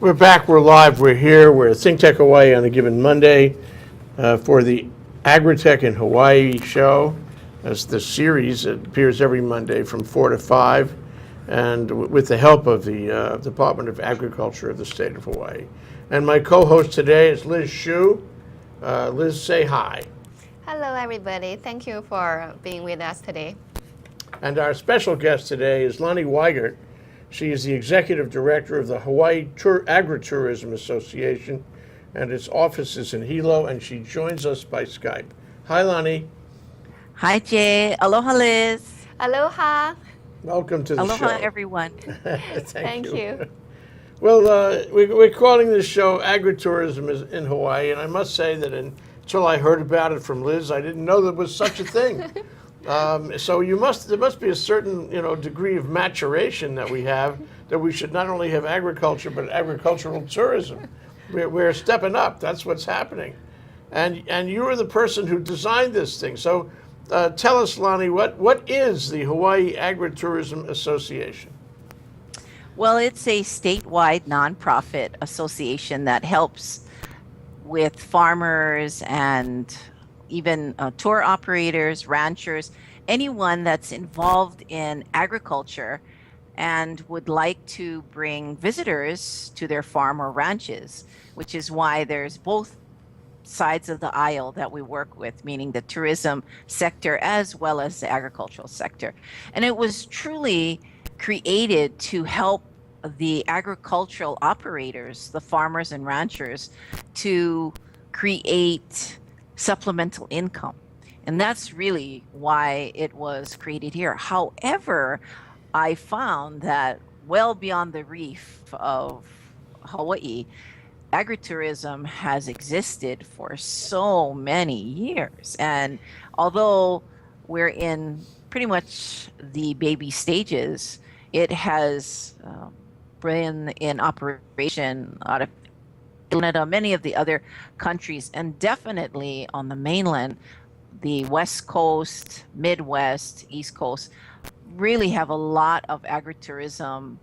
We're back, we're live, we're here, we're at ThinkTech Hawaii on a given Monday for the AgriTech in Hawaii show. That's the series. It appears every Monday from 4 to 5, and with the help of the Department of Agriculture of the state of Hawaii. And my co-host today is Liz Shu. Liz, say hi. Hello, everybody. Thank you for being with us today. And our special guest today is Lani Weigert. She is the executive director of the Hawaii AgriTourism Association, and its office is in Hilo, and she joins us by Skype. Hi, Lani. Hi, Jay. Aloha, Liz. Aloha. Welcome to the show. Aloha, everyone. Thank you. you. Well, we're calling this show AgriTourism in Hawaii, and I must say that until I heard about it from Liz, I didn't know there was such a thing. So there must be a certain degree of maturation that we have, that we should not only have agriculture but agricultural tourism. We're stepping up. That's what's happening, and you were the person who designed this thing. So tell us, Lani, what is the Hawaii AgriTourism Association? Well, it's a statewide nonprofit association that helps with farmers and even tour operators, ranchers, anyone that's involved in agriculture and would like to bring visitors to their farm or ranches, which is why there's both sides of the aisle that we work with, meaning the tourism sector as well as the agricultural sector. And it was truly created to help the agricultural operators, the farmers and ranchers, to create supplemental income. And that's really why it was created here. However, I found that well beyond the reef of Hawaii, agritourism has existed for so many years. And although we're in pretty much the baby stages, it has been in operation out of Canada, many of the other countries, and definitely on the mainland, the West Coast, Midwest, East Coast, really have a lot of agritourism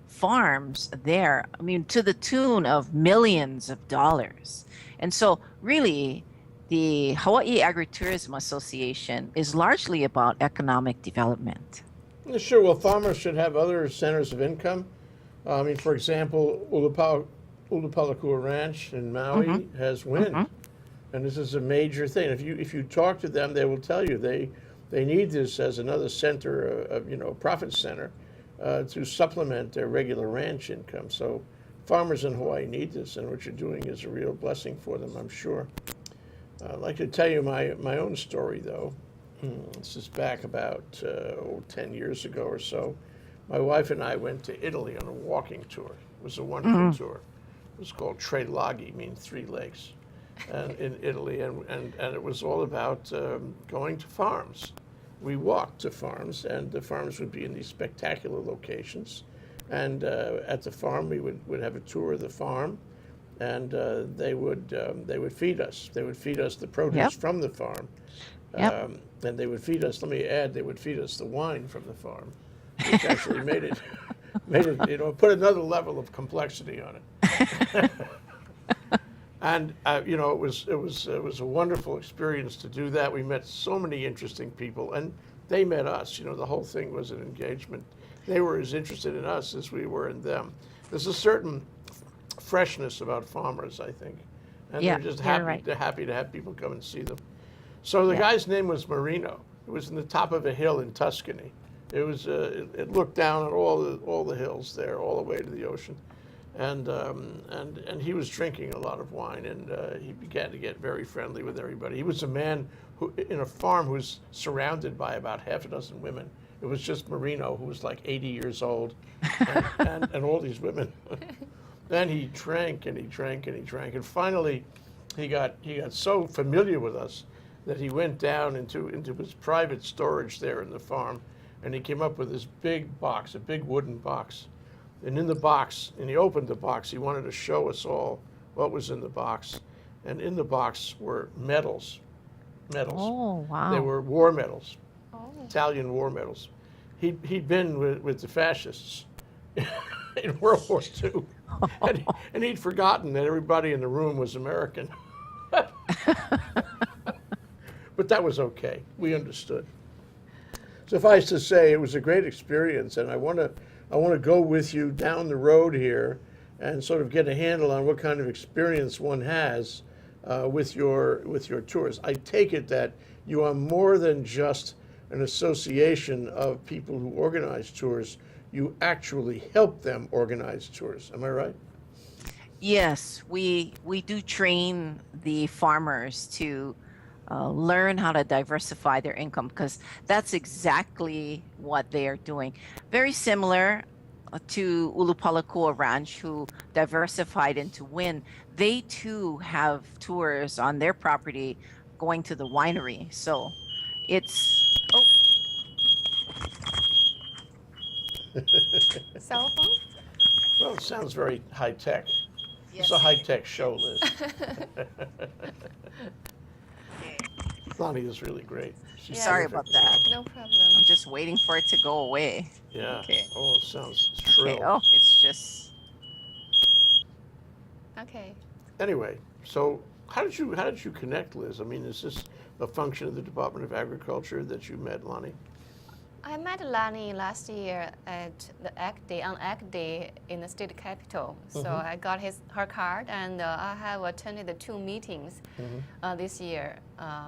farms there. I mean, to the tune of millions of dollars. And so really, the Hawaii AgriTourism Association is largely about economic development. Sure. Well, farmers should have other centers of income. I mean, for example, Ulupalakua Ranch in Maui has wind, and this is a major thing. If you talk to them, they will tell you they need this as another center of profit center to supplement their regular ranch income. So farmers in Hawaii need this, and what you're doing is a real blessing for them, I'm sure. I'd like to tell you my own story, though. This is back about 10 years ago or so. My wife and I went to Italy on a walking tour. It was a wonderful tour. It was called Tre Laghi, means 3 lakes, and in Italy, and it was all about going to farms. We walked to farms, and the farms would be in these spectacular locations. And at the farm, we would have a tour of the farm, and they would feed us. They would feed us the produce from the farm, and they would feed us. Let me add, they would feed us the wine from the farm, which actually made it put another level of complexity on it. And it was a wonderful experience to do that. We met so many interesting people, and they met us. The whole thing was an engagement. They were as interested in us as we were in them. There's a certain freshness about farmers, I think, and they're just happy. Right. They're happy to have people come and see them. So the guy's name was Marino. It was in the top of a hill in Tuscany. It was it looked down at all the hills there, all the way to the ocean, and he was drinking a lot of wine, and he began to get very friendly with everybody. He was a man who, in a farm, who was surrounded by about half a dozen women. It was just Marino, who was like 80 years old, and all these women. Then he drank and he drank and he drank, and finally, he got so familiar with us that he went down into his private storage there in the farm. And he came up with this big box, a big wooden box. And in the box, and he opened the box, he wanted to show us all what was in the box. And in the box were medals. Oh, wow. They were war medals, Italian war medals. He'd been with the fascists in World War II. and he'd forgotten that everybody in the room was American. But that was okay. We understood. Suffice to say, it was a great experience, and I want to go with you down the road here and sort of get a handle on what kind of experience one has with your tours. I take it that you are more than just an association of people who organize tours. You actually help them organize tours. Am I right? Yes, we do train the farmers to learn how to diversify their income, because that's exactly what they are doing. Very similar to Ulupalakua Ranch, who diversified into Wynn. They too have tours on their property going to the winery. So it's, oh, Cell phone? Well, it sounds very high tech. yes. It's a high tech show, Liz. Lani is really great. She's Yeah. Sorry terrific. about that. No problem. I'm just waiting for it to go away. Yeah. Okay. Oh, it sounds shrill. Okay. Oh, it's just. Okay. Anyway, so how did you connect, Liz? I mean, is this a function of the Department of Agriculture that you met Lani? I met Lani last year at the Ag Day, on Ag Day in the state capital. So I got her card, and I have attended the 2 meetings this year.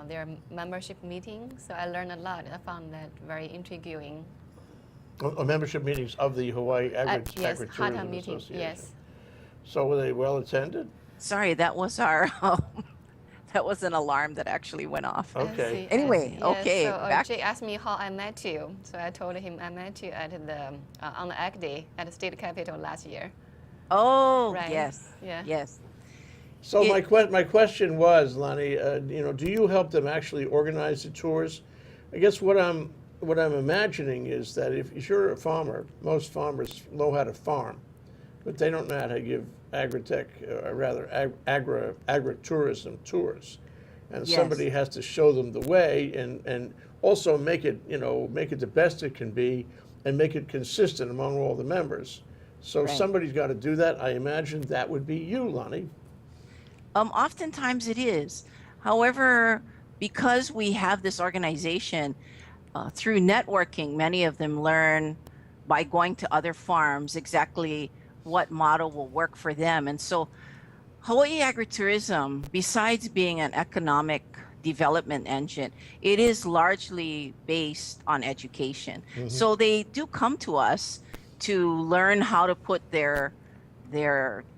Their membership meetings, so I learned a lot. I found that very intriguing. Membership meetings of the Hawaii Yes, AgriTourism HATA meeting, Association. yes. So were they well attended? Sorry, that was our. That was an alarm that actually went off. I Okay. see, I Anyway, see. okay, So back- Jay asked me how I met you. So I told him I met you at the on the Ag Day at the state capitol last year. Oh, Right. yes. Yeah. Yes. So It- my question was, Lani, do you help them actually organize the tours? I guess what I'm imagining is that if you're a farmer, most farmers know how to farm, but they don't know how to give agritourism tours, and Yes. somebody has to show them the way and also make it the best it can be and make it consistent among all the members. So Right. somebody's got to do that. I imagine that would be you, Lani. Oftentimes it is. However, because we have this organization, through networking, many of them learn by going to other farms exactly what model will work for them. And so Hawaii agritourism, besides being an economic development engine, it is largely based on education. So they do come to us to learn how to put their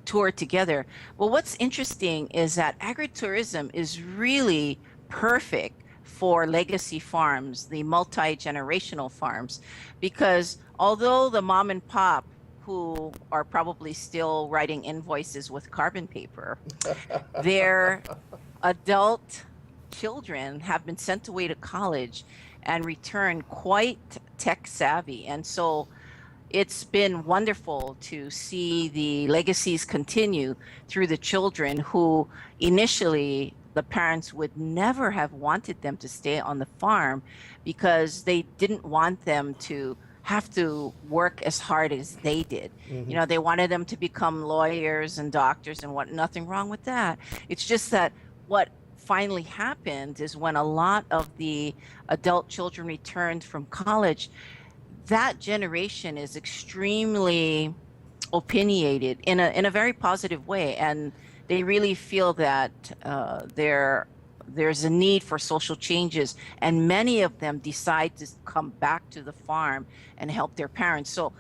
tour together. Well, what's interesting is that agritourism is really perfect for legacy farms, the multi-generational farms, because although the mom and pop who are probably still writing invoices with carbon paper, their adult children have been sent away to college and returned quite tech savvy. And so it's been wonderful to see the legacies continue through the children who initially the parents would never have wanted them to stay on the farm because they didn't want them to have to work as hard as they did. You know, they wanted them to become lawyers and doctors and what, nothing wrong with that. It's just that what finally happened is when a lot of the adult children returned from college, that generation is extremely opinionated in a very positive way, and they really feel that there's a need for social changes, and many of them decide to come back to the farm and help their parents. So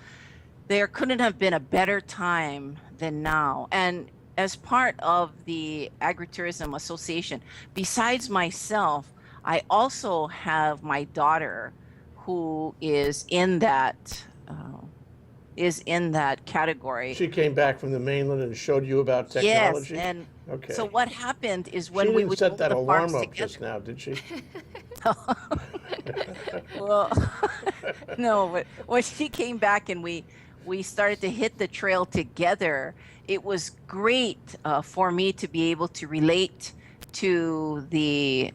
there couldn't have been a better time than now. And as part of the AgriTourism Association, besides myself, I also have my daughter who is in that category. She came back from the mainland and showed you about technology? Yes, and Okay. so what happened is She when we didn't would set move that the alarm farms up together. just now, did she? Well, no, but when she came back and we started to hit the trail together, it was great for me to be able to relate to the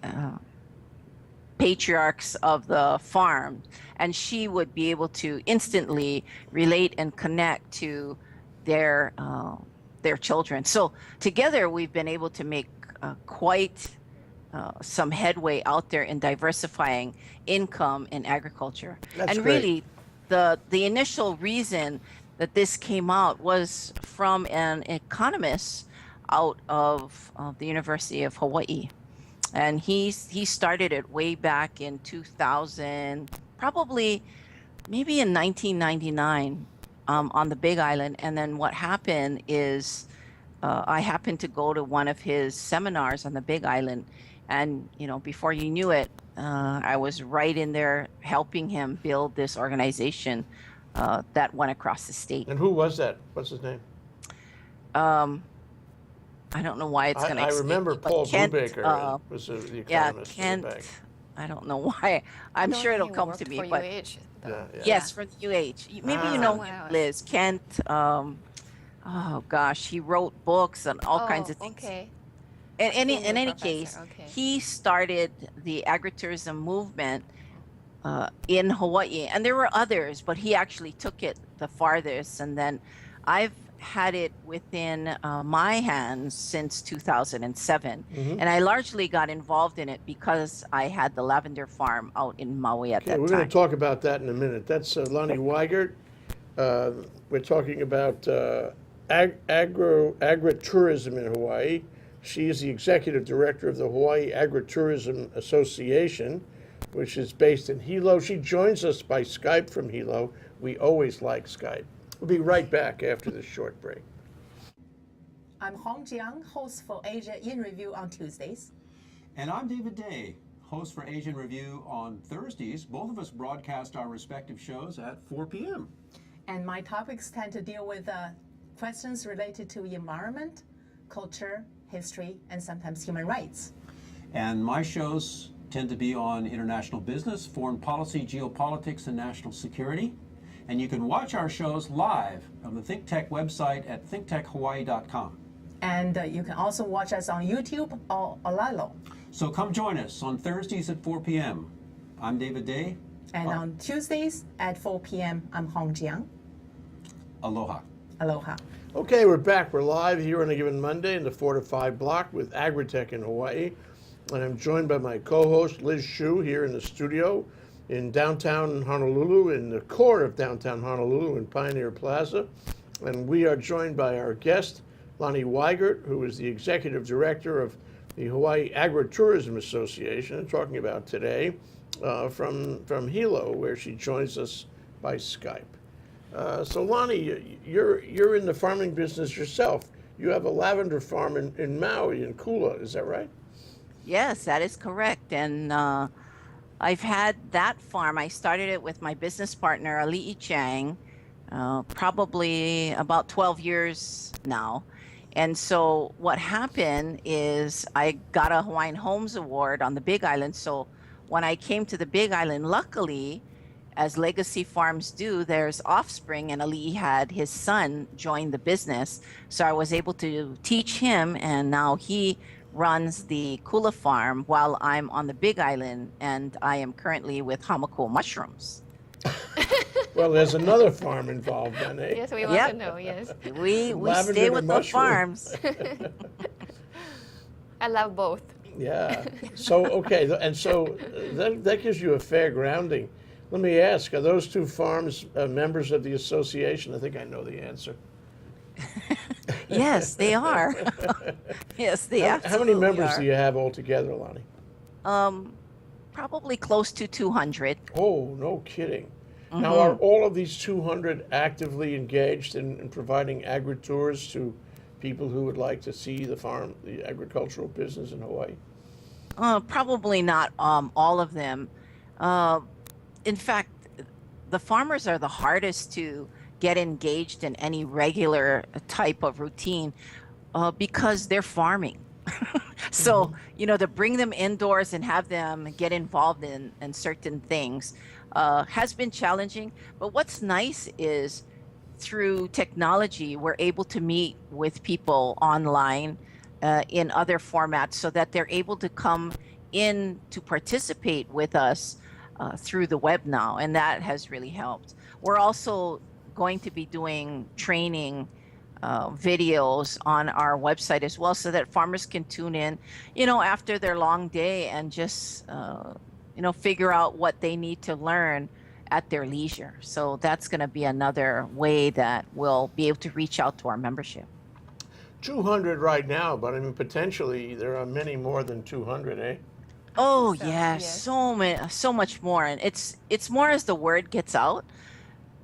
patriarchs of the farm, and she would be able to instantly relate and connect to their children. So together we've been able to make quite some headway out there in diversifying income in agriculture. That's and great. Really, the initial reason that this came out was from an economist out of the University of Hawaii. And he started it way back in 2000, probably maybe in 1999, on the Big Island. And then what happened is I happened to go to one of his seminars on the Big Island. And, before you knew it, I was right in there helping him build this organization that went across the state. And who was that? What's his name? I don't know why it's going to I remember Paul Brubaker was the economist. Kent. In the bank. I don't know why. I'm sure it'll come to me. For But UH, though. Yeah. yes, for the UH. Maybe you know Wow. him, Liz. Kent. Oh gosh, he wrote books and all kinds of things. Okay. In Senior any professor, case, okay. he started the agritourism movement in Hawaii, and there were others, but he actually took it the farthest. And then I've had it within my hands since 2007, and I largely got involved in it because I had the lavender farm out in Maui at Okay, that we're time. going to talk about that in a minute. That's Lani Weigert. We're talking about agritourism in Hawaii. She is the executive director of the Hawaii AgriTourism Association, which is based in Hilo. She joins us by Skype from Hilo. We always like Skype. We'll be right back after this short break. I'm Hong Jiang, host for Asia in Review on Tuesdays. And I'm David Day, host for Asian Review on Thursdays. Both of us broadcast our respective shows at 4 p.m. And my topics tend to deal with questions related to environment, culture, history, and sometimes human rights. And my shows tend to be on international business, foreign policy, geopolitics, and national security. And you can watch our shows live on the ThinkTech website at thinktechhawaii.com. And you can also watch us on YouTube or Olalo. So come join us on Thursdays at 4 p.m. I'm David Day. And on Tuesdays at 4 p.m., I'm Hong Jiang. Aloha. Aloha. Okay, we're back. We're live here on a given Monday in the 4 to 5 block with AgriTech in Hawaii. And I'm joined by my co-host, Liz Shue, here in the studio in downtown Honolulu, in the core of downtown Honolulu in Pioneer Plaza. And we are joined by our guest, Lani Weigert, who is the executive director of the Hawaii AgriTourism Association, talking about today from Hilo, where she joins us by Skype. So Lani, you're in the farming business yourself. You have a lavender farm in Maui, in Kula, is that right? Yes, that is correct. And I've had that farm. I started it with my business partner, Ali'i Chang, probably about 12 years now. And so what happened is I got a Hawaiian Homes Award on the Big Island. So when I came to the Big Island, luckily, as legacy farms do, there's offspring, and Ali'i had his son join the business. So I was able to teach him, and now he runs the Kula farm while I'm on the Big Island, and I am currently with Hamako mushrooms. Well, there's another farm involved then, eh? Yes, we want Yep. to know, yes. We Lavender stay to with the mushroom. farms. I love both. Yeah. So, okay, and so that gives you a fair grounding. Let me ask, are those two farms members of the association? I think I know the answer. Yes, they are. Yes, they How many absolutely members are. do you have altogether, Lani? Probably close to 200. Oh, no kidding. Now, are all of these 200 actively engaged in providing agri-tours to people who would like to see the farm, the agricultural business in Hawaii? Probably not all of them. In fact, the farmers are the hardest to get engaged in any regular type of routine because they're farming. So, to bring them indoors and have them get involved in certain things has been challenging. But what's nice is through technology, we're able to meet with people online in other formats so that they're able to come in to participate with us through the web now. And that has really helped. We're also going to be doing training videos on our website as well, so that farmers can tune in, after their long day and just, figure out what they need to learn at their leisure. So that's going to be another way that we'll be able to reach out to our membership. 200 right now, but I mean, potentially there are many more than 200, eh? Oh So, yes, yes. so much more, and it's more as the word gets out.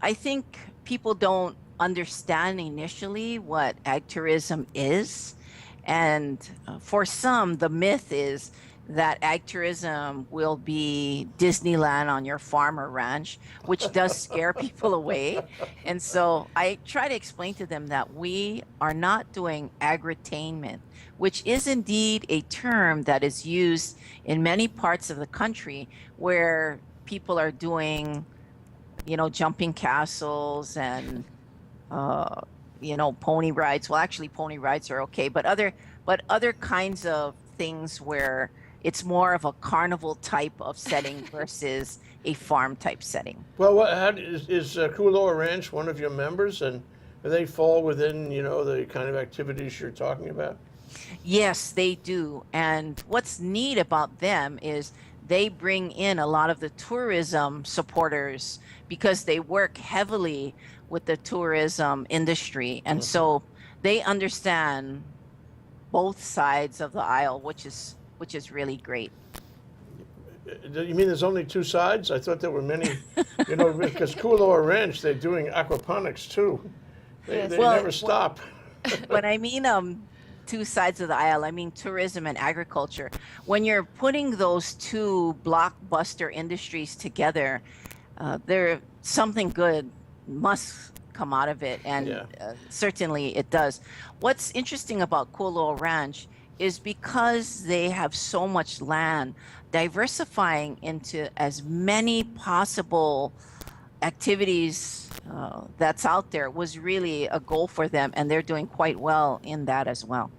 I think people don't understand initially what ag tourism is. And for some, the myth is that ag tourism will be Disneyland on your farm or ranch, which does scare people away. And so I try to explain to them that we are not doing agritainment, which is indeed a term that is used in many parts of the country where people are doing, jumping castles and pony rides. Well, actually, pony rides are okay, but other kinds of things where it's more of a carnival type of setting versus a farm type setting. Well, is Kualoa Ranch one of your members, and do they fall within, the kind of activities you're talking about? Yes, they do. And what's neat about them is they bring in a lot of the tourism supporters because they work heavily with the tourism industry. And so they understand both sides of the aisle, which is really great. You mean there's only two sides? I thought there were many, because Kualoa Ranch, they're doing aquaponics too. Yes. They Well, never stop. When I mean two sides of the aisle, I mean tourism and agriculture. When you're putting those two blockbuster industries together, there something good must come out of it, and Yeah. Certainly it does. What's interesting about Kualoa Ranch is because they have so much land, diversifying into as many possible activities that's out there was really a goal for them, and they're doing quite well in that as well.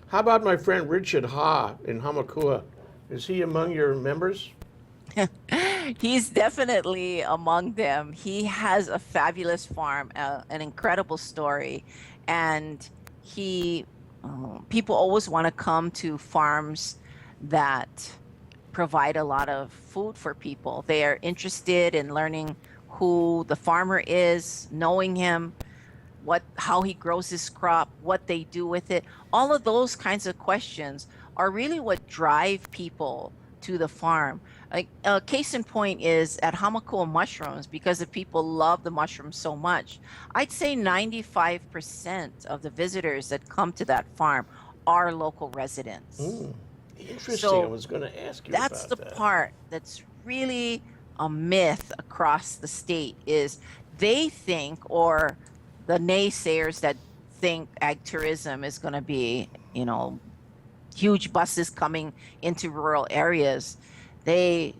How about my friend Richard Ha in Hamakua? Is he among your members? He's definitely among them. He has a fabulous farm, an incredible story, and people always want to come to farms that provide a lot of food for people. They are interested in learning who the farmer is, knowing him, how he grows his crop, what they do with it. All of those kinds of questions are really what drive people to the farm. Like case in point is at Hamakua mushrooms, because the people love the mushrooms so much. I'd say 95% of the visitors that come to that farm are local residents. Interesting. So I was going to ask you that's about the that. part that's really a myth across the state is they think, or the naysayers that think ag tourism is going to be, huge buses coming into rural areas. They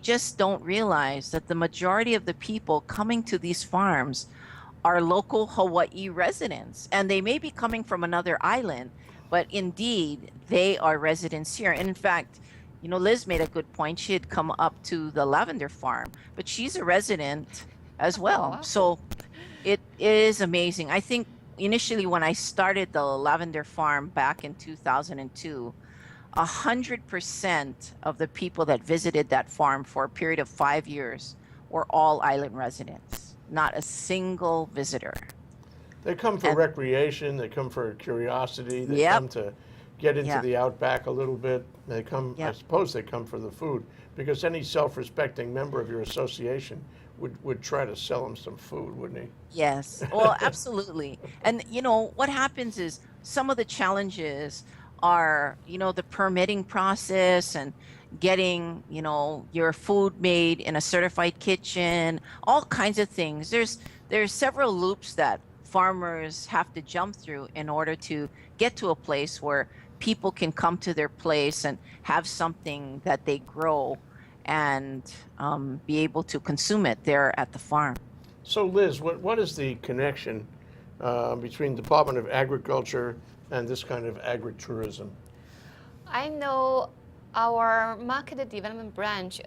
just don't realize that the majority of the people coming to these farms are local Hawaii residents, and they may be coming from another island, but indeed they are residents here. And in fact, Liz made a good point. She had come up to the lavender farm, but she's a resident as well. wow. So it is amazing. I think initially when I started the lavender farm back in 2002, 100% of the people that visited that farm for a period of 5 years were all island residents, not a single visitor. They come for And- recreation. They come for curiosity. They Yep. come to get into Yeah. the outback a little bit. They come. I Yep. suppose they come for the food, because any self-respecting member of your association would try to sell them some food, wouldn't he? Yes, well, absolutely. And what happens is some of the challenges are, the permitting process and getting, your food made in a certified kitchen, all kinds of things. There's several loops that farmers have to jump through in order to get to a place where people can come to their place and have something that they grow and be able to consume it there at the farm. So, Liz, what is the connection between Department of Agriculture and this kind of agritourism? I know our market development branch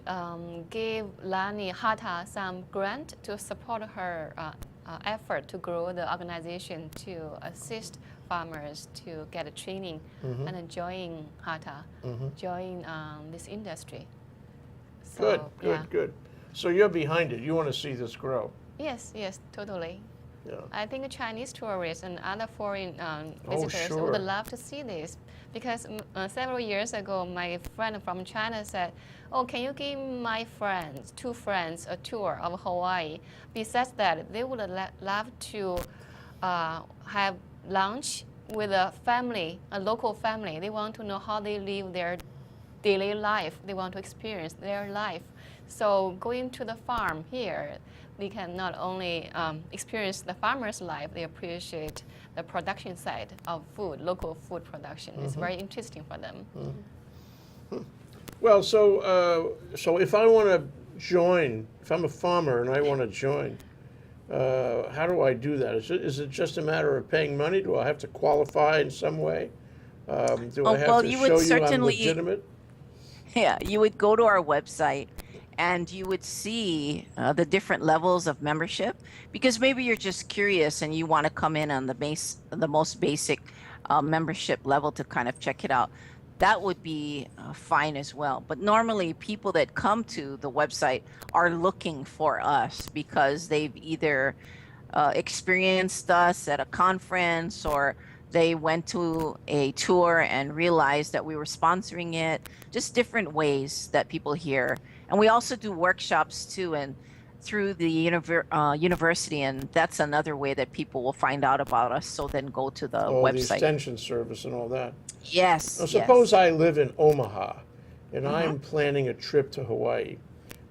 gave Lani Hata some grant to support her effort to grow the organization to assist farmers to get a training and join HATA, join this industry. Good, So, good, yeah. good. So you're behind it. You want to see this grow. Yes, yes, totally. Yeah. I think Chinese tourists and other foreign Oh, visitors sure. would love to see this because several years ago, my friend from China said, "Oh, can you give my friends, 2 friends, a tour of Hawaii?" Besides that, they would love to have lunch with a family, a local family. They want to know how they live their daily life. They want to experience their life. So going to the farm here, they can not only experience the farmer's life, they appreciate the production side of food, local food production. It's very interesting for them. Well, so if I want to join, if I'm a farmer and I want to join, how do I do that? Is it just a matter of paying money? Do I have to qualify in some way? Do I have well, to you show would you I'm certainly, legitimate? yeah, you would go to our website and you would see the different levels of membership, because maybe you're just curious and you want to come in on the most basic membership level to kind of check it out. That would be fine as well. But normally people that come to the website are looking for us because they've either experienced us at a conference, or they went to a tour and realized that we were sponsoring it. Just different ways that people hear. And we also do workshops too, and through the university, and that's another way that people will find out about us. So then go to the Oh, the website. extension service and all that. Yes. Now, suppose yes. I live in Omaha and I'm planning a trip to Hawaii,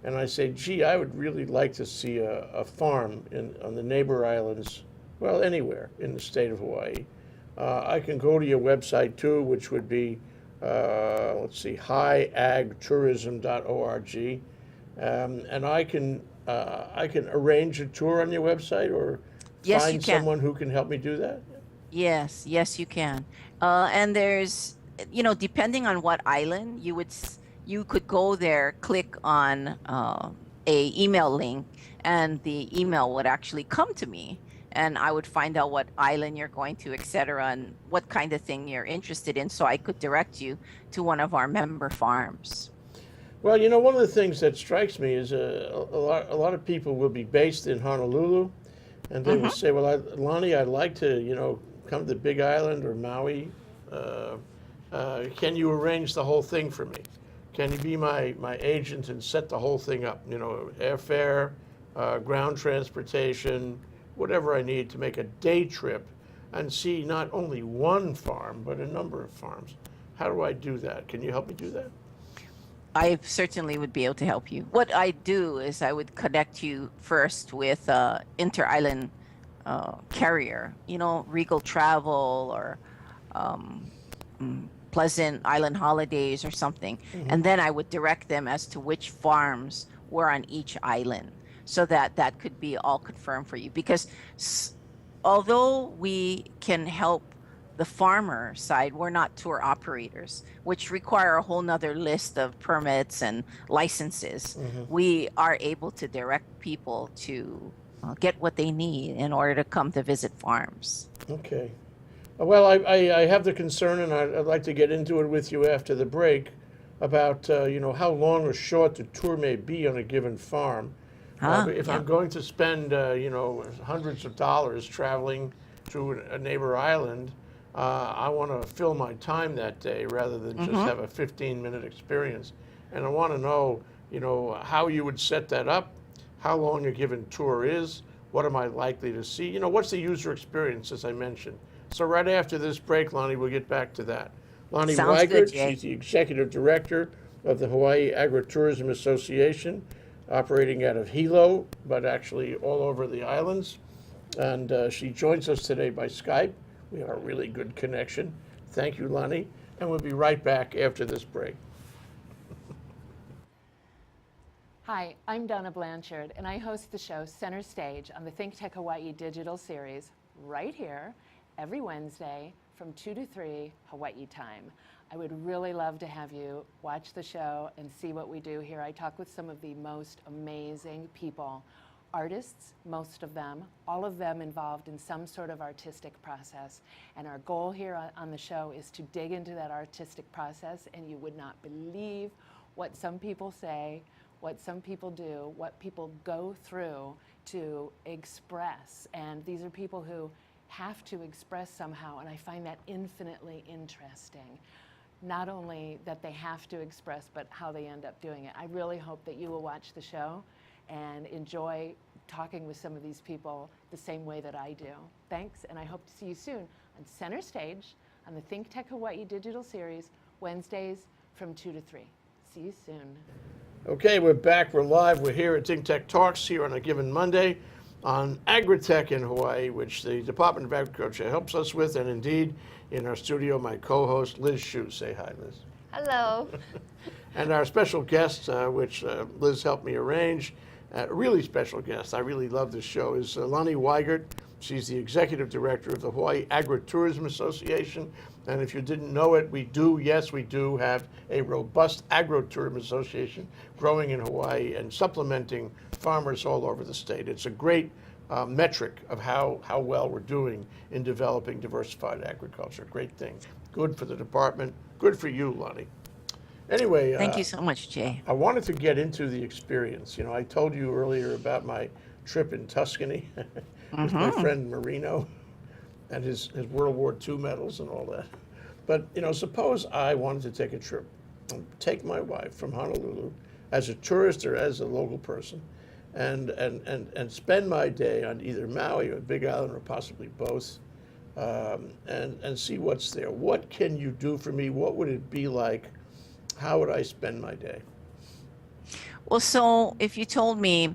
and I say, gee, I would really like to see a farm on the neighbor islands, well, anywhere in the state of Hawaii. I can go to your website too, which would be, let's see, hiagtourism.org, and I can arrange a tour on your website, or Yes, find you can. someone who can help me do that. Yes, yes, you can. And there's, depending on what island you could go there, click on a email link, and the email would actually come to me, and I would find out what island you're going to, etc., and what kind of thing you're interested in, so I could direct you to one of our member farms. Well, one of the things that strikes me is a lot of people will be based in Honolulu, and they will say, well, Lani, I'd like to, come to Big Island or Maui. Can you arrange the whole thing for me? Can you be my agent and set the whole thing up? Airfare, ground transportation, whatever I need to make a day trip and see not only one farm, but a number of farms. How do I do that? Can you help me do that? I certainly would be able to help you. What I do is I would connect you first with inter-island carrier, Regal Travel or Pleasant Island Holidays or something. And then I would direct them as to which farms were on each island, so that could be all confirmed for you. Because although we can help the farmer side, we're not tour operators, which require a whole nother list of permits and licenses. We are able to direct people to get what they need in order to come to visit farms. Okay. Well, I have the concern, and I'd like to get into it with you after the break, about how long or short the tour may be on a given farm. If I'm going to spend hundreds of dollars traveling to a neighbor island, I want to fill my time that day rather than just have a 15-minute experience. And I want to know, how you would set that up, how long a given tour is, what am I likely to see, what's the user experience, as I mentioned. So right after this break, Lani, we'll get back to that. Lani Sounds Weigert, good, Jay. she's the executive director of the Hawaii AgriTourism Association, operating out of Hilo, but actually all over the islands. And she joins us today by Skype. We have a really good connection. Thank you, Lani. And we'll be right back after this break. Hi, I'm Donna Blanchard, and I host the show Center Stage on the ThinkTech Hawaii digital series right here every Wednesday from 2 to 3 Hawaii time. I would really love to have you watch the show and see what we do here. I talk with some of the most amazing people artists, most of them, all of them involved in some sort of artistic process. And our goal here on the show is to dig into that artistic process, and you would not believe what some people say, what some people do, what people go through to express. And these are people who have to express somehow, and I find that infinitely interesting. Not only that they have to express, but how they end up doing it. I really hope that you will watch the show and enjoy talking with some of these people the same way that I do. Thanks, and I hope to see you soon on Center Stage on the ThinkTech Hawaii Digital Series, Wednesdays from 2 to 3. See you soon. Okay, we're back. We're live. We're here at ThinkTech Talks here on a given Monday on AgriTech in Hawaii, which the Department of Agriculture helps us with. And indeed, in our studio, my co-host, Liz Shue. Say hi, Liz. Hello. And our special guest, which Liz helped me arrange, a really special guest, I really love this show, is Lani Weigert. She's the executive director of the Hawaii AgriTourism Association. And if you didn't know it, we do have a robust agritourism association growing in Hawaii and supplementing farmers all over the state. It's a great metric of how well we're doing in developing diversified agriculture. Great thing. Good for the department. Good for you, Lani. Anyway. Thank you so much, Jay. I wanted to get into the experience. You know, I told you earlier about my trip in Tuscany with my friend Marino and his World War II medals and all that. But, you know, suppose I wanted to take a trip and take my wife from Honolulu as a tourist or as a local person and spend my day on either Maui or Big Island or possibly both and see what's there. What can you do for me? What would it be like? How would I spend my day? Well, so if you told me,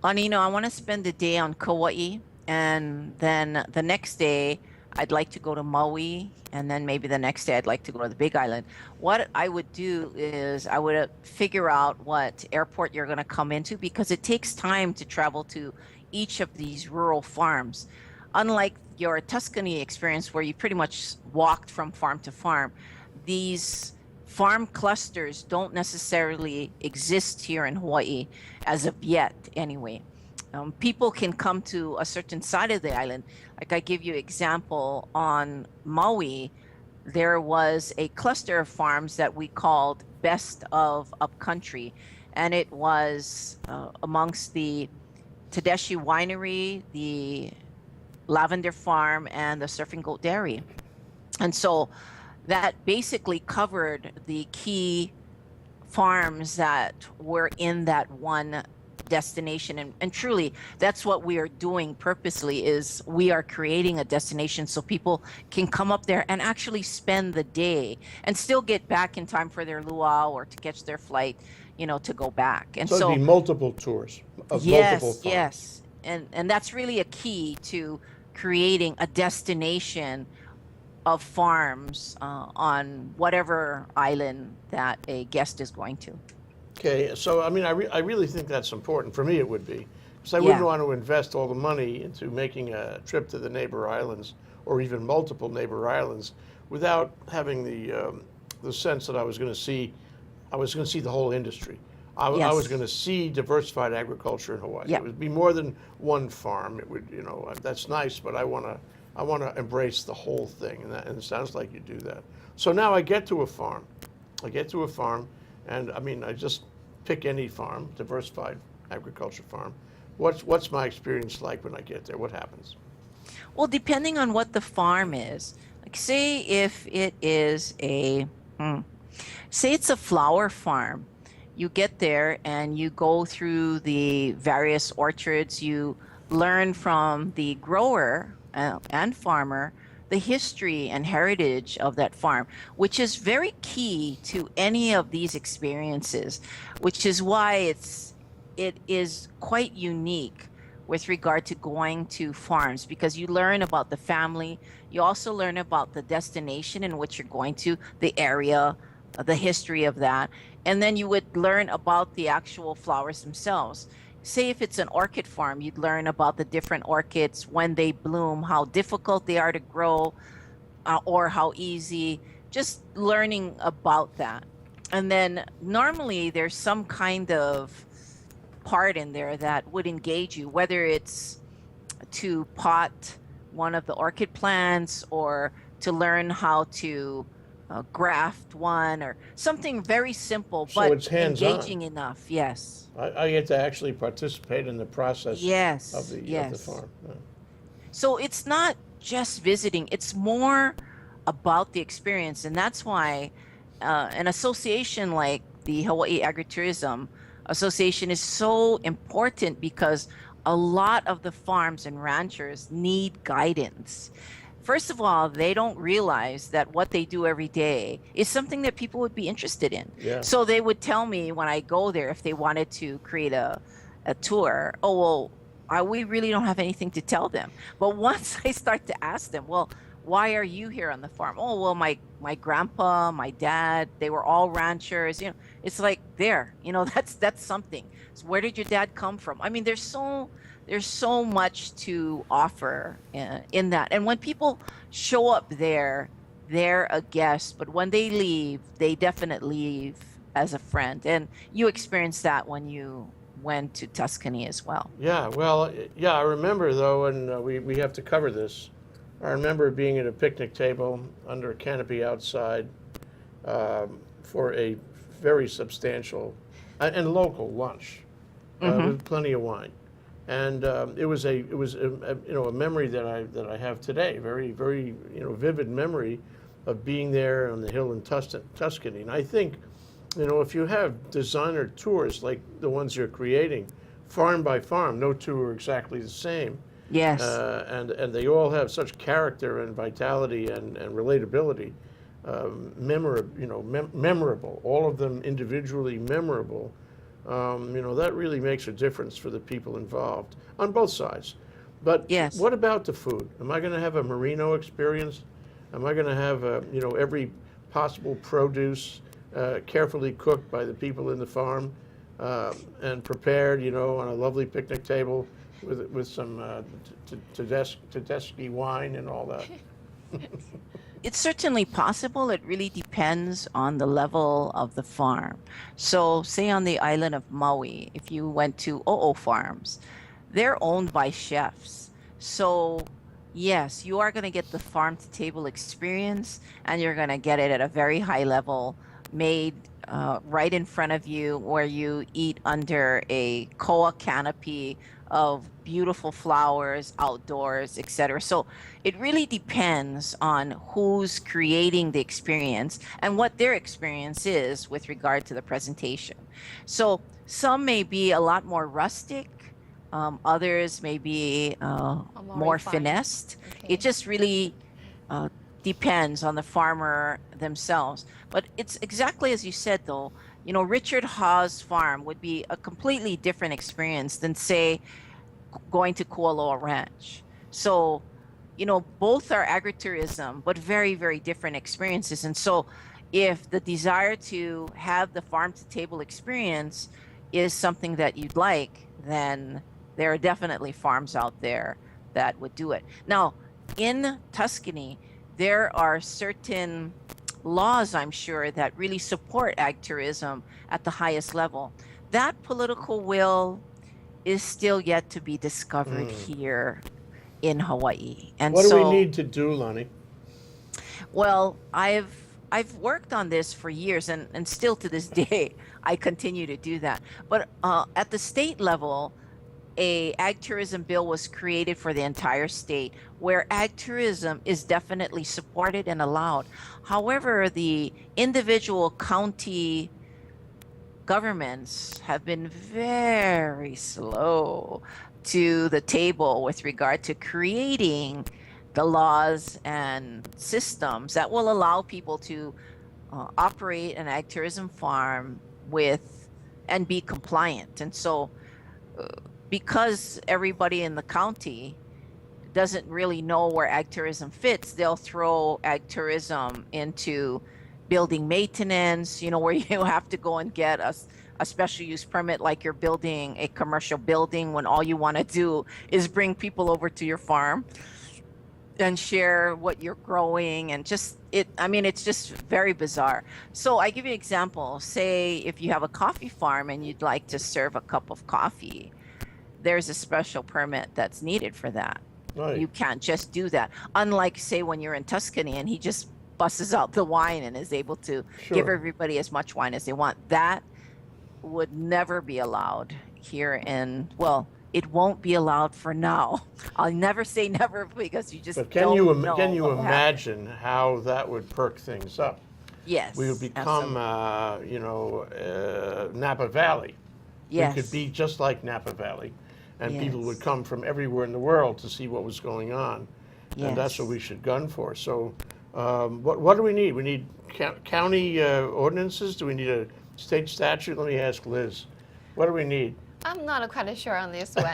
Lani, I want to spend the day on Kauai, and then the next day I'd like to go to Maui, and then maybe the next day I'd like to go to the Big Island. What I would do is I would figure out what airport you're going to come into, because it takes time to travel to each of these rural farms. Unlike your Tuscany experience where you pretty much walked from farm to farm, these farm clusters don't necessarily exist here in Hawaii as of yet anyway. People can come to a certain side of the island. Like I give you example, on Maui, there was a cluster of farms that we called Best of Upcountry. And it was amongst the Tedeschi Winery, the Lavender Farm, and the Surfing Goat Dairy. And so that basically covered the key farms that were in that one destination. And truly, that's what we are doing purposely, is we are creating a destination so people can come up there and actually spend the day and still get back in time for their luau or to catch their flight, to go back. And so it'd be multiple tours of multiple farms. Yes. And that's really a key to creating a destination of farms on whatever island that a guest is going to. Okay, so I mean, I really think that's important. For me, it would be, because I wouldn't want to invest all the money into making a trip to the neighbor islands or even multiple neighbor islands without having the sense that I was going to see the whole industry. I was going to see diversified agriculture in Hawaii. Yep. It would be more than one farm. It would, that's nice, but I want to embrace the whole thing, and it sounds like you do that. So now I get to a farm. And I mean, I just pick any farm, diversified agriculture farm. What's my experience like when I get there? What happens? Well, depending on what the farm is, like say if it is say it's a flower farm, you get there and you go through the various orchards, you learn from the grower and farmer the history and heritage of that farm, which is very key to any of these experiences, which is why it is quite unique with regard to going to farms, because you learn about the family, you also learn about the destination in which you're going to, the area, the history of that, and then you would learn about the actual flowers themselves. Say if it's an orchid farm, you'd learn about the different orchids, when they bloom, how difficult they are to grow, or how easy, just learning about that. And then normally there's some kind of part in there that would engage you, whether it's to pot one of the orchid plants or to learn how to graft one or something very simple, So but it's hands-on. engaging enough. Yes. I get to actually participate in the process Yes. of the Yes. farm. Yeah. So it's not just visiting, it's more about the experience. And that's why an association like the Hawaii AgriTourism Association is so important, because a lot of the farms and ranchers need guidance. First of all, they don't realize that what they do every day is something that people would be interested in. Yeah. So they would tell me when I go there, if they wanted to create a tour, oh, well, we really don't have anything to tell them. But once I start to ask them, well, why are you here on the farm? Oh, well, my grandpa, my dad, they were all ranchers. You know, it's like there, you know, that's something. So where did your dad come from? I mean, there's so much to offer in that. And when people show up there, they're a guest, but when they leave, they definitely leave as a friend. And you experienced that when you went to Tuscany as well. Yeah, well, yeah, I remember though, and we have to cover this. I remember being at a picnic table under a canopy outside for a very substantial and local lunch with plenty of wine, and it was a memory that I have today, very very vivid memory of being there on the hill in Tuscany. And I think, if you have designer tours like the ones you're creating, farm by farm, no two are exactly the same. Yes. And they all have such character and vitality and relatability, memorable. All of them individually memorable. That really makes a difference for the people involved on both sides. But yes. What about the food? Am I going to have a merino experience? Am I going to have every possible produce carefully cooked by the people in the farm and prepared, on a lovely picnic table with some Tedeschi wine and all that? It's certainly possible. It really depends on the level of the farm. So say on the island of Maui, if you went to O'o Farms, they're owned by chefs. So yes, you are going to get the farm to table experience, and you're going to get it at a very high level, made right in front of you, where you eat under a koa canopy of beautiful flowers outdoors, etc. So it really depends on who's creating the experience and what their experience is with regard to the presentation. So some may be a lot more rustic, others may be more refined. finessed. Okay. It just really depends on the farmer themselves. But it's exactly as you said, though. Richard Hawes' farm would be a completely different experience than, say, going to Kualoa Ranch. So, both are agritourism, but very, very different experiences. And so if the desire to have the farm to table experience is something that you'd like, then there are definitely farms out there that would do it. Now, in Tuscany, there are certain laws, I'm sure, that really support ag tourism at the highest level. That political will is still yet to be discovered here in Hawaii. And What do so, we need to do, Lani? well, I've worked on this for years, and still to this day, I continue to do that. But at the state level, a ag tourism bill was created for the entire state, where ag tourism is definitely supported and allowed. However, the individual county governments have been very slow to the table with regard to creating the laws and systems that will allow people to operate an ag tourism farm with and be compliant. And so because everybody in the county doesn't really know where ag tourism fits, they'll throw ag tourism into building maintenance, where you have to go and get a special use permit, like you're building a commercial building when all you want to do is bring people over to your farm. and share what you're growing, and just it's just very bizarre. So I give you an example. Say if you have a coffee farm and you'd like to serve a cup of coffee, there's a special permit that's needed for that. Right. You can't just do that. Unlike, say, when you're in Tuscany and he just busses out the wine and is able to give Sure. everybody as much wine as they want. That would never be allowed here in, well, it won't be allowed for now. I'll never say never, because you just But don't know can you what will happen. imagine how that would perk things up? Yes. We would become, Napa Valley. yes. We could be just like Napa Valley, and people Yes. would come from everywhere in the world to see what was going on. And that's what Yes. we should gun for. So what do we need? We need county ordinances? Do we need a state statute? Let me ask Liz. What do we need? I'm not quite sure on this one.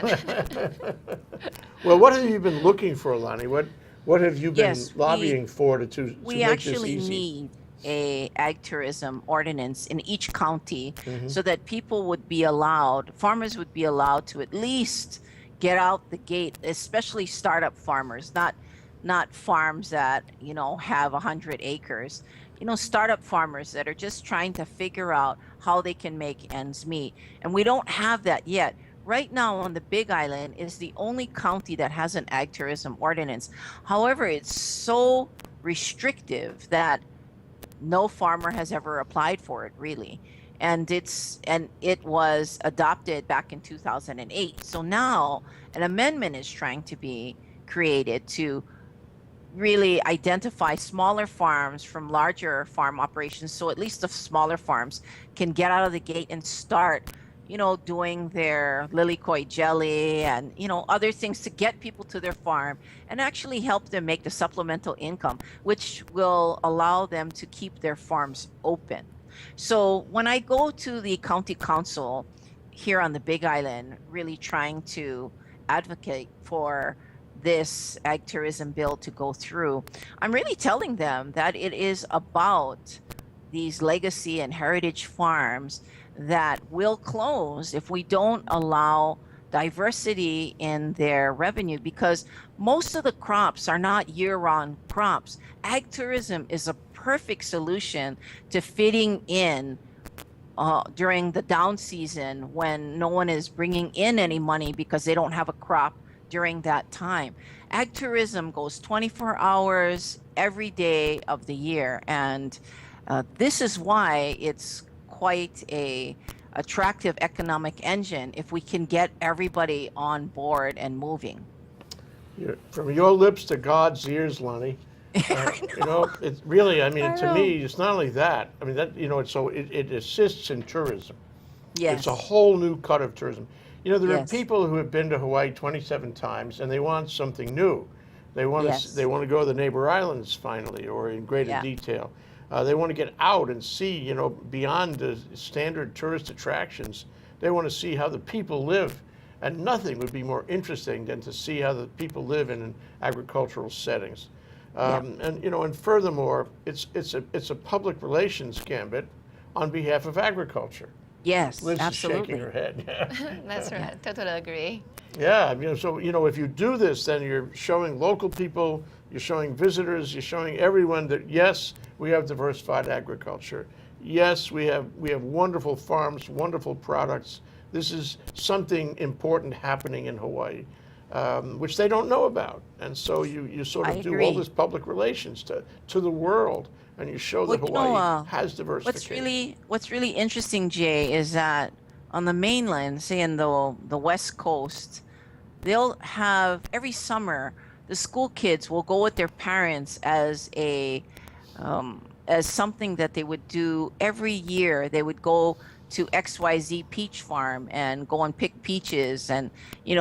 Well, what have you been looking for, Lani? What have you been Yes, lobbying for to We make this actually easy? need a ag tourism ordinance in each county, Mm-hmm. so that people would be allowed, farmers would be allowed to at least get out the gate, especially startup farmers, not farms that, have 100 acres. Startup farmers that are just trying to figure out how they can make ends meet. And we don't have that yet. Right now on the Big Island is the only county that has an ag tourism ordinance. However, it's so restrictive that no farmer has ever applied for it, really. And it was adopted back in 2008. So now an amendment is trying to be created to really identify smaller farms from larger farm operations, so at least the smaller farms can get out of the gate and start doing their lilikoi jelly and other things to get people to their farm and actually help them make the supplemental income, which will allow them to keep their farms open. So when I go to the county council here on the Big Island, really trying to advocate for this ag tourism bill to go through, I'm really telling them that it is about these legacy and heritage farms that will close if we don't allow diversity in their revenue, because most of the crops are not year-round crops. Ag tourism is a perfect solution to fitting in during the down season when no one is bringing in any money because they don't have a crop during that time. Ag tourism goes 24 hours every day of the year, and this is why it's quite a attractive economic engine if we can get everybody on board and moving. From your lips to God's ears, Lani. It's really, to me, it's not only that. It assists in tourism. Yes. It's a whole new cut of tourism. There are Yes. people who have been to Hawaii 27 times and they want something new. They want Yes. to go to the neighbor islands finally, or in greater Yeah. detail. They want to get out and see, beyond the standard tourist attractions. They want to see how the people live, and nothing would be more interesting than to see how the people live in agricultural settings. And furthermore, it's a public relations gambit on behalf of agriculture. Yes, Liz absolutely. is shaking her head. That's right. Totally agree. Yeah, if you do this, then you're showing local people, you're showing visitors, you're showing everyone that yes, we have diversified agriculture. Yes, we have wonderful farms, wonderful products. This is something important happening in Hawaii, which they don't know about. And so you sort of I do all agree. this public relations to the world, and you show that Hawaii has diversification. What's really interesting, Jay, is that on the mainland, say in the West Coast, they'll have every summer the school kids will go with their parents as something that they would do every year. They would go to XYZ peach farm and go and pick peaches and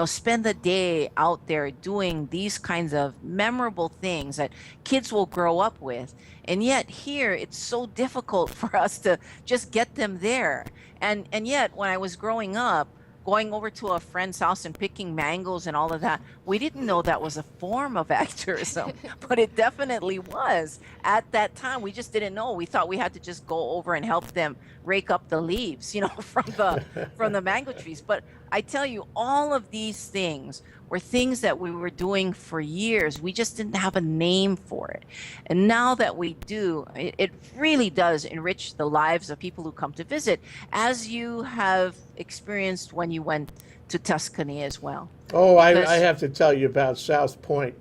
spend the day out there doing these kinds of memorable things that kids will grow up with. And yet here it's so difficult for us to just get them there. And yet when I was growing up, going over to a friend's house and picking mangoes and all of that, we didn't know that was a form of ag tourism, but it definitely was at that time. We just didn't know. We thought we had to just go over and help them rake up the leaves, from the mango trees. But I tell you, all of these things were things that we were doing for years. We just didn't have a name for it. And now that we do, it really does enrich the lives of people who come to visit, as you have experienced when you went to Tuscany as well. Oh, I Because- have to tell you about South Point.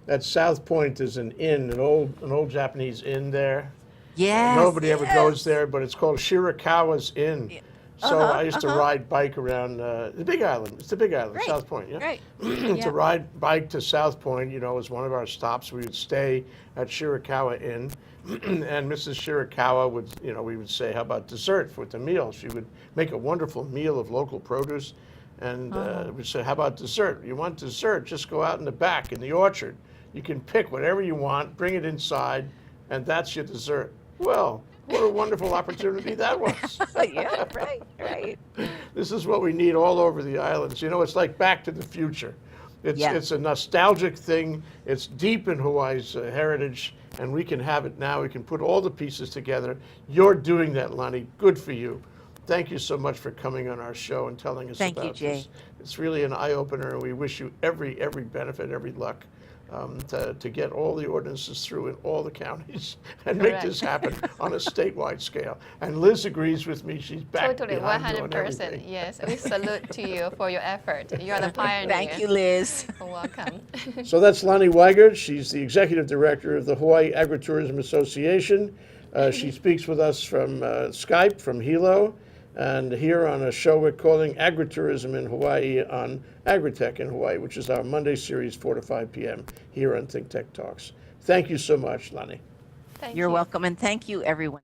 That South Point is an inn, an old Japanese inn there. Yes. Nobody ever yes. goes there, but it's called Shirakawa's Inn. So I used to ride bike around the Big Island. It's the Big Island, Right, South Point, yeah? right. To ride bike to South Point, was one of our stops. We would stay at Shirakawa Inn, and Mrs. Shirakawa would, we would say, how about dessert with the meal? She would make a wonderful meal of local produce, and we'd say, how about dessert? You want dessert? Just go out in the back in the orchard. You can pick whatever you want, bring it inside, and that's your dessert. Well, what a wonderful opportunity that was. Yeah, right. This is what we need all over the islands. It's like Back to the Future. It's a nostalgic thing. It's deep in Hawaii's heritage, and we can have it now. We can put all the pieces together. You're doing that, Lani. Good for you. Thank you so much for coming on our show and telling us Thank you, about Jay. this. It's really an eye-opener, and we wish you every benefit, every luck to get all the ordinances through in all the counties and make this happen on a statewide scale. And Liz agrees with me. She's back Totally, behind you on 100%. everything. Yes, we salute to you for your effort. You're the pioneer. Thank you, Liz. Welcome. So that's Lani Weigert. She's the executive director of the Hawaii AgriTourism Association. She speaks with us from Skype, from Hilo, and here on a show we're calling AgriTourism in Hawaii on AgriTech in Hawaii, which is our Monday series, 4 to 5 p.m. here on ThinkTech Talks. Thank you so much, Lani. Thank You're you. welcome, and thank you, everyone.